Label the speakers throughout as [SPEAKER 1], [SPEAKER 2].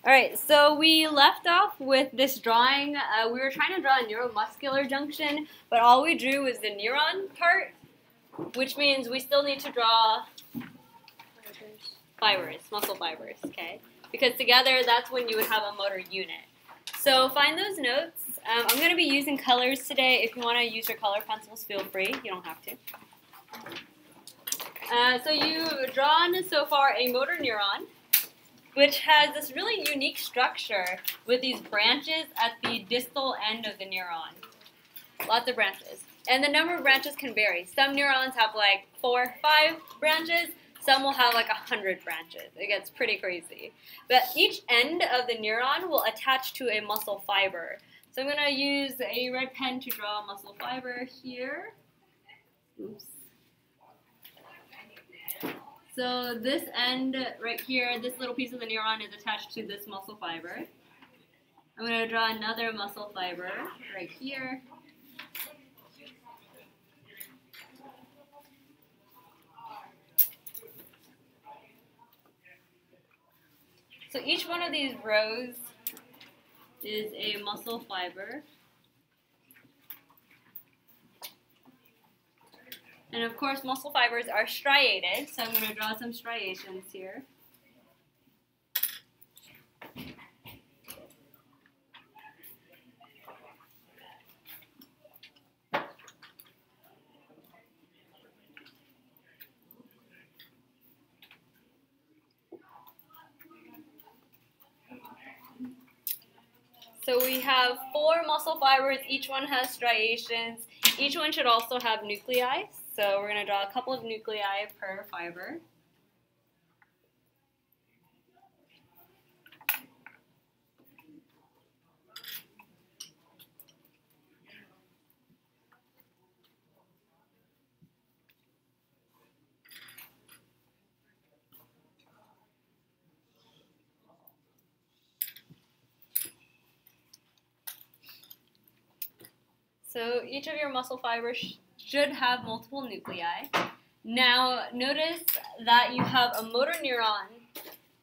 [SPEAKER 1] All right, so we left off with this drawing. We were trying to draw a neuromuscular junction, but all we drew was the neuron part, which means we still need to draw fibers, muscle fibers, okay? Because together, that's when you would have a motor unit. So find those notes. I'm going to be using colors today. If you want to use your color pencils, feel free. You don't have to. So you've drawn so far a motor neuron, which has this really unique structure with these branches at the distal end of the neuron. Lots of branches. And the number of branches can vary. Some neurons have like 4 or 5 branches. Some will have like 100 branches. It gets pretty crazy. But each end of the neuron will attach to a muscle fiber. So I'm going to use a red pen to draw a muscle fiber here. Oops. So this end right here, this little piece of the neuron is attached to this muscle fiber. I'm going to draw another muscle fiber right here. So each one of these rows is a muscle fiber. And of course, muscle fibers are striated, so I'm going to draw some striations here. So we have 4 muscle fibers, each one has striations. Each one should also have nuclei. So we're going to draw a couple of nuclei per fiber. So each of your muscle fibers should have multiple nuclei. Now notice that you have a motor neuron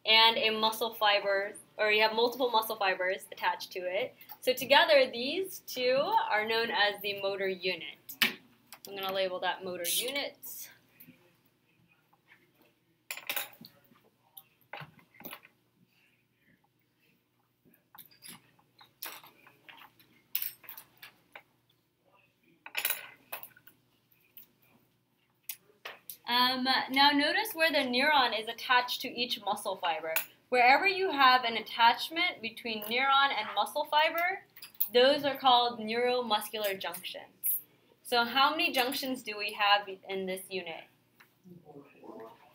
[SPEAKER 1] and a muscle fiber, or you have multiple muscle fibers attached to it. So together these two are known as the motor unit. I'm going to label that motor unit. Now notice where the neuron is attached to each muscle fiber. Wherever you have an attachment between neuron and muscle fiber, those are called neuromuscular junctions. So how many junctions do we have in this unit?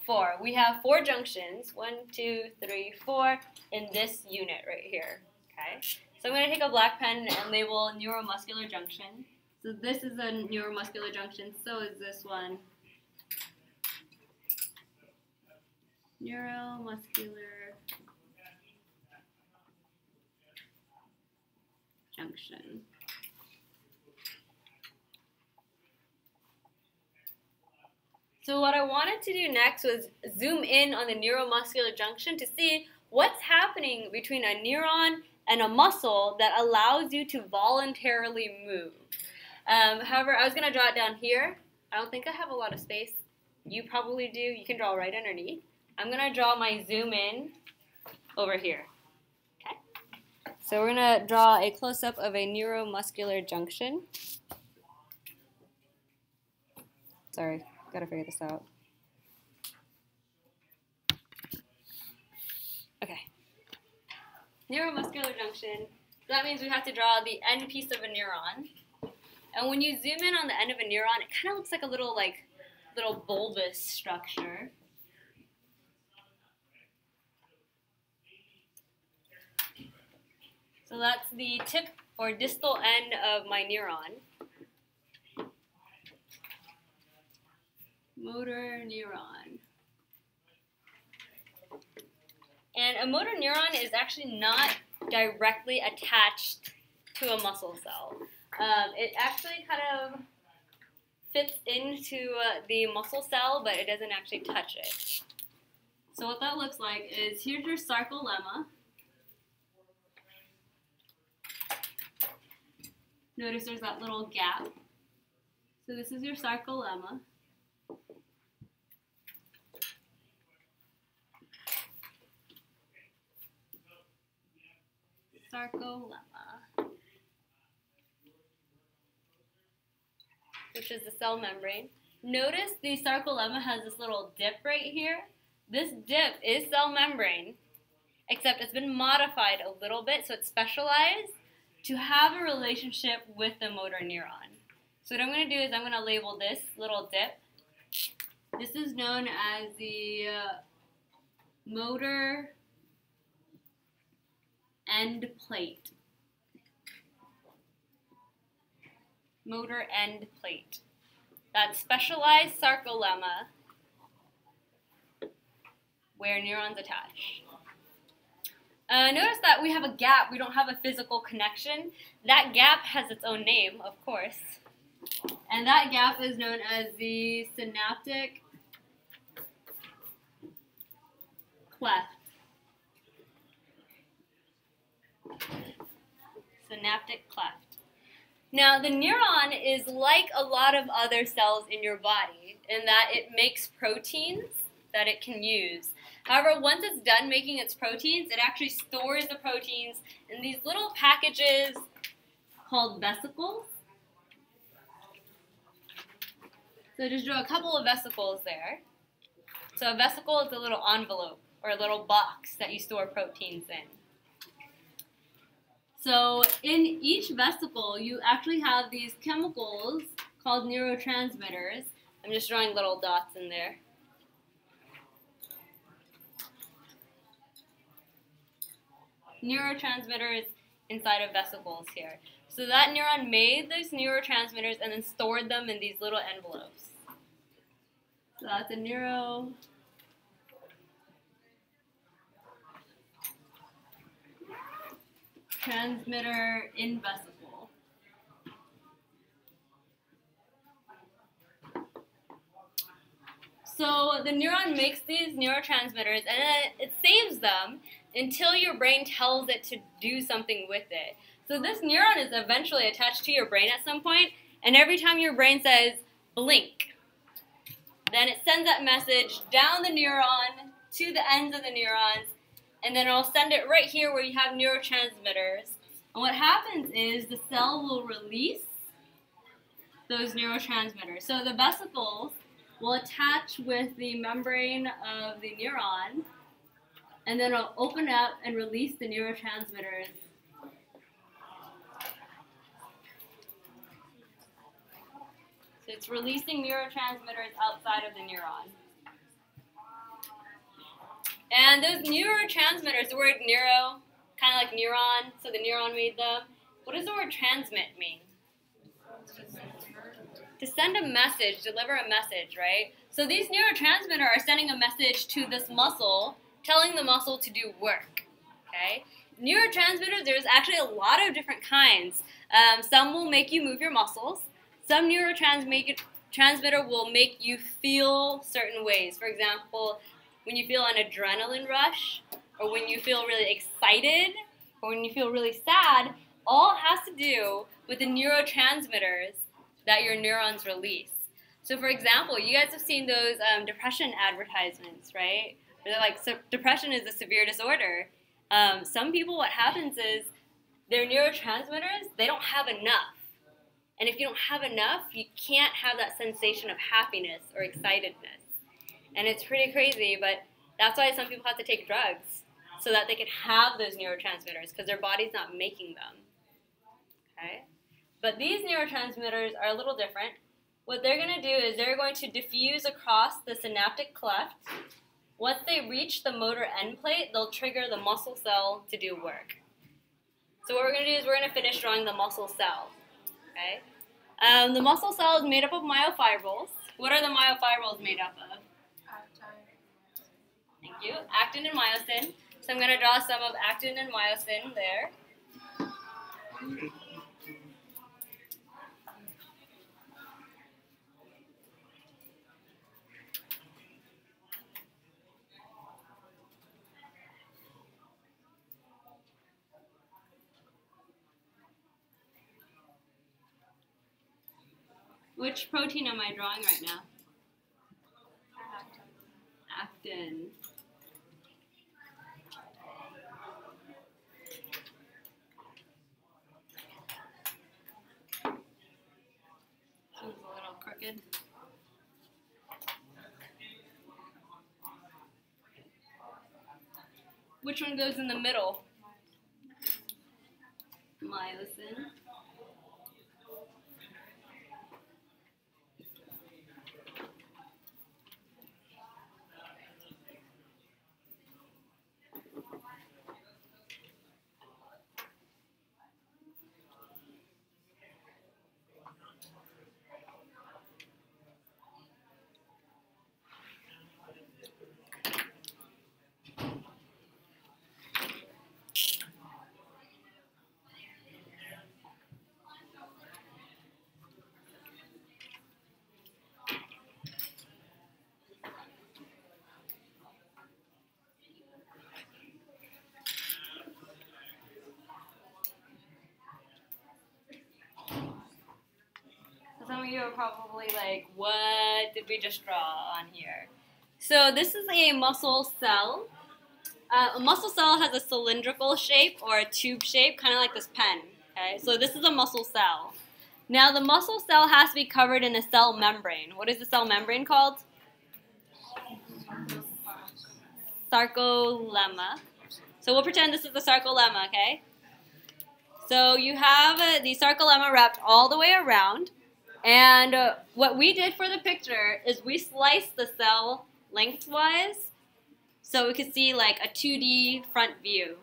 [SPEAKER 1] 4. We have 4 junctions, 1, 2, 3, 4, in this unit right here. Okay. So I'm going to take a black pen and label neuromuscular junction. So this is a neuromuscular junction, so is this one. Neuromuscular junction. So what I wanted to do next was zoom in on the neuromuscular junction to see what's happening between a neuron and a muscle that allows you to voluntarily move. However, I was going to draw it down here. I don't think I have a lot of space. You probably do. You can draw right underneath. I'm going to draw my zoom in over here. Okay. So we're going to draw a close-up of a neuromuscular junction. Sorry, got to figure this out. Okay. Neuromuscular junction. So that means we have to draw the end piece of a neuron. And when you zoom in on the end of a neuron, it kind of looks like a little bulbous structure. So that's the tip or distal end of my neuron. Motor neuron. And a motor neuron is actually not directly attached to a muscle cell. It actually kind of fits into the muscle cell, but it doesn't actually touch it. So what that looks like is, here's your sarcolemma. Notice there's that little gap. So this is your sarcolemma. Sarcolemma, which is the cell membrane. Notice the sarcolemma has this little dip right here. This dip is cell membrane, except it's been modified a little bit, so it's specialized to have a relationship with the motor neuron. So what I'm going to do is I'm going to label this little dip. This is known as the motor end plate. Motor end plate. That specialized sarcolemma where neurons attach. Notice that we have a gap. We don't have a physical connection. That gap has its own name, of course. And that gap is known as the synaptic cleft. Synaptic cleft. Now, the neuron is like a lot of other cells in your body in that it makes proteins that it can use. However, once it's done making its proteins, it actually stores the proteins in these little packages called vesicles. So just draw a couple of vesicles there. So a vesicle is a little envelope or a little box that you store proteins in. So in each vesicle, you actually have these chemicals called neurotransmitters. I'm just drawing little dots in there. Neurotransmitters inside of vesicles here. So that neuron made those neurotransmitters and then stored them in these little envelopes. So that's a neurotransmitter in vesicle. So the neuron makes these neurotransmitters and then it saves them until your brain tells it to do something with it. So this neuron is eventually attached to your brain at some point, and every time your brain says blink, then it sends that message down the neuron to the ends of the neurons, and then it'll send it right here where you have neurotransmitters. And what happens is the cell will release those neurotransmitters. So the vesicles will attach with the membrane of the neuron, and then it'll open up and release the neurotransmitters. So it's releasing neurotransmitters outside of the neuron. And those neurotransmitters, the word neuro, kind of like neuron, so the neuron made them. What does the word transmit mean? To send a message, deliver a message, right? So these neurotransmitters are sending a message to this muscle, telling the muscle to do work, okay? Neurotransmitters, there's actually a lot of different kinds. Some will make you move your muscles. Some neurotransmitter will make you feel certain ways. For example, when you feel an adrenaline rush, or when you feel really excited, or when you feel really sad, all has to do with the neurotransmitters that your neurons release. So for example, you guys have seen those depression advertisements, right? Where they're like, so depression is a severe disorder. Some people, what happens is their neurotransmitters, they don't have enough. And if you don't have enough, you can't have that sensation of happiness or excitedness. And it's pretty crazy, but that's why some people have to take drugs, so that they can have those neurotransmitters, because their body's not making them. Okay? But these neurotransmitters are a little different. What they're going to do is they're going to diffuse across the synaptic cleft. Once they reach the motor end plate, they'll trigger the muscle cell to do work. So what we're going to do is we're going to finish drawing the muscle cell. Okay? The muscle cell is made up of myofibrils. What are the myofibrils made up of? Thank you. Actin and myosin. So I'm going to draw some of actin and myosin there. Which protein am I drawing right now? Actin. Seems a little crooked. Which one goes in the middle? Myosin. Some of you are probably like, what did we just draw on here? So this is a muscle cell. A muscle cell has a cylindrical shape or a tube shape, kind of like this pen. Okay, so this is a muscle cell. Now the muscle cell has to be covered in a cell membrane. What is the cell membrane called? Sarcolemma. So we'll pretend this is the sarcolemma, okay? So you have the sarcolemma wrapped all the way around. And what we did for the picture is we sliced the cell lengthwise so we could see like a 2D front view.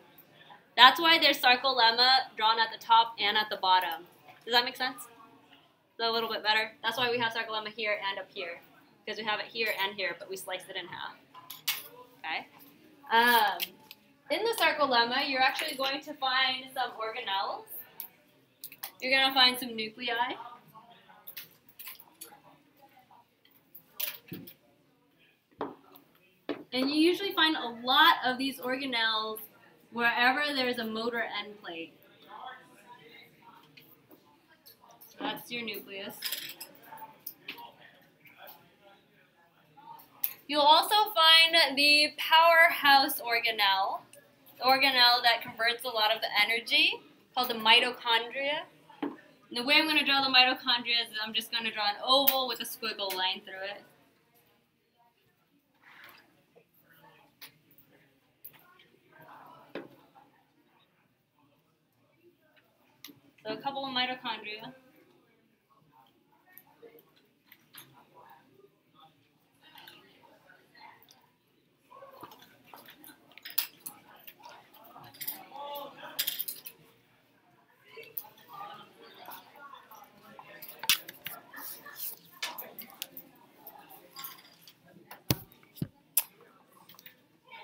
[SPEAKER 1] That's why there's sarcolemma drawn at the top and at the bottom. Does that make sense? Is that a little bit better? That's why we have sarcolemma here and up here, because we have it here and here, but we sliced it in half. Okay. In the sarcolemma, you're actually going to find some organelles. You're going to find some nuclei. And you usually find a lot of these organelles wherever there's a motor end plate. So that's your nucleus. You'll also find the powerhouse organelle, the organelle that converts a lot of the energy, called the mitochondria. And the way I'm going to draw the mitochondria is I'm just going to draw an oval with a squiggle line through it. So a couple of mitochondria.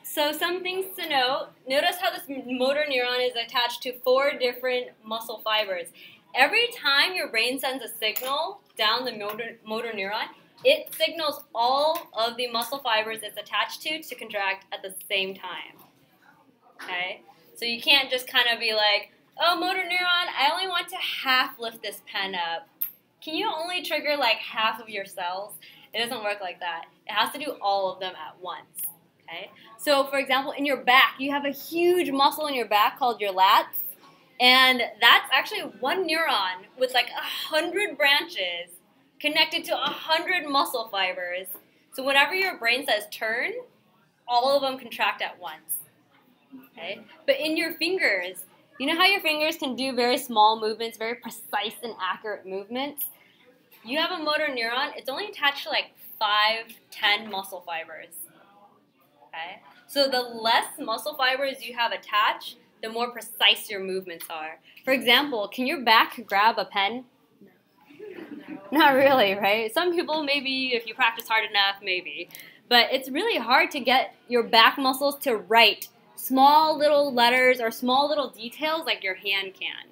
[SPEAKER 1] So some things to note. Notice how this motor neuron is attached to 4 different muscle fibers. Every time your brain sends a signal down the motor neuron, it signals all of the muscle fibers it's attached to contract at the same time. Okay? So you can't just kind of be like, oh, motor neuron, I only want to half lift this pen up. Can you only trigger like half of your cells? It doesn't work like that. It has to do all of them at once. Okay? So for example, in your back, you have a huge muscle in your back called your lats, and that's actually one neuron with like 100 branches connected to 100 muscle fibers. So whenever your brain says turn, all of them contract at once. Okay? But in your fingers, you know how your fingers can do very small movements, very precise and accurate movements? You have a motor neuron, it's only attached to like 5-10 muscle fibers. Okay? So the less muscle fibers you have attached, the more precise your movements are. For example, can your back grab a pen? No. Not really, right? Some people, maybe if you practice hard enough, maybe. But it's really hard to get your back muscles to write small little letters or small little details like your hand can.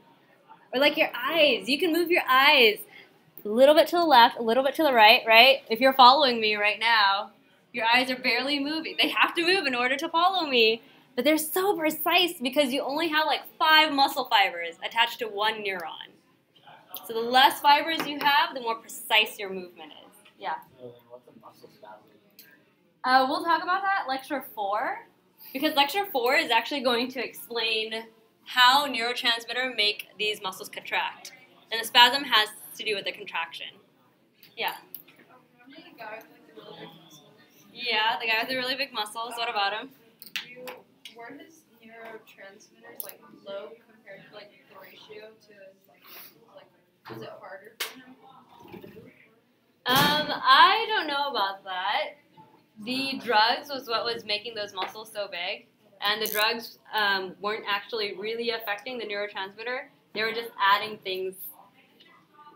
[SPEAKER 1] Or like your eyes. You can move your eyes a little bit to the left, a little bit to the right, right? If you're following me right now, your eyes are barely moving. They have to move in order to follow me. But they're so precise because you only have like 5 muscle fibers attached to 1 neuron. So the less fibers you have, the more precise your movement is. Yeah.
[SPEAKER 2] What's a muscle spasm?
[SPEAKER 1] We'll talk about that lecture 4, because lecture 4 is actually going to explain how neurotransmitter make these muscles contract. And the spasm has to do with the contraction. Yeah.
[SPEAKER 3] Remember the guy with like the really big muscles?
[SPEAKER 1] Yeah, the guy with the really big muscles. What about him?
[SPEAKER 3] Were his neurotransmitters like low compared to like the ratio to his like muscles? Like, is it harder for him to move?
[SPEAKER 1] I don't know about that. The drugs was what was making those muscles so big, and the drugs weren't actually really affecting the neurotransmitter. They were just adding things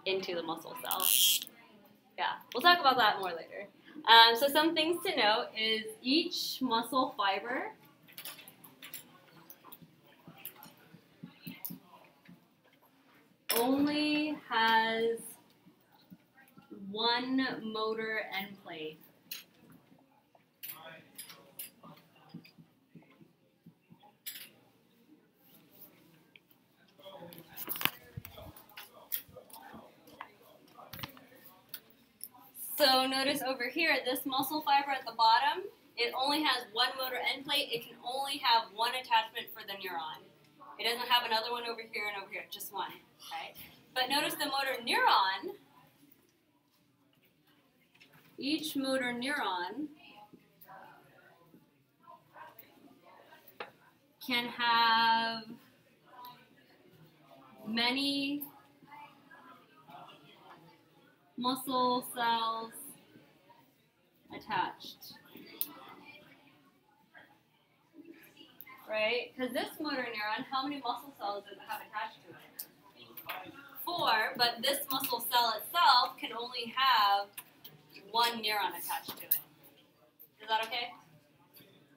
[SPEAKER 1] into the muscle cell. Yeah, we'll talk about that more later. So some things to note is each muscle fiber only has one motor end plate. So notice over here, this muscle fiber at the bottom, it only has one motor end plate. It can only have one attachment for the neuron. It doesn't have another one over here and over here, just one. Okay? But notice the motor neuron, each motor neuron can have many muscle cells attached. Right? Because this motor neuron, how many muscle cells does it have attached to it? 4, but this muscle cell itself can only have one neuron attached to it. Is that okay?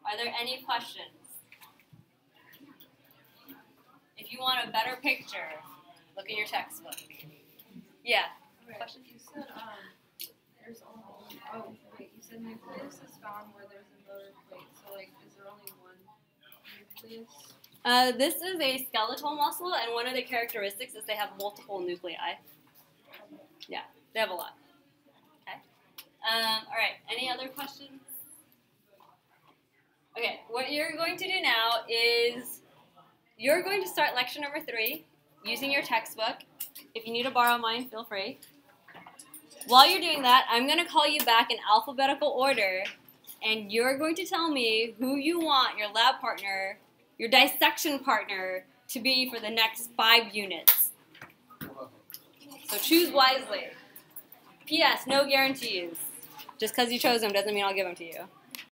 [SPEAKER 1] Are there any questions? If you want a better picture, look in your textbook. Yeah. Question?
[SPEAKER 3] You said there's only you said nucleus is found where there's a motor plate. So like, is there only one nucleus?
[SPEAKER 1] This is a skeletal muscle, and one of the characteristics is they have multiple nuclei. Yeah, they have a lot. Okay. All right. Any other questions? Okay. What you're going to do now is you're going to start lecture number 3 using your textbook. If you need to borrow mine, feel free. While you're doing that, I'm going to call you back in alphabetical order, and you're going to tell me who you want your lab partner, your dissection partner, to be for the next 5 units. So choose wisely. P.S. No guarantees. Just because you chose them doesn't mean I'll give them to you.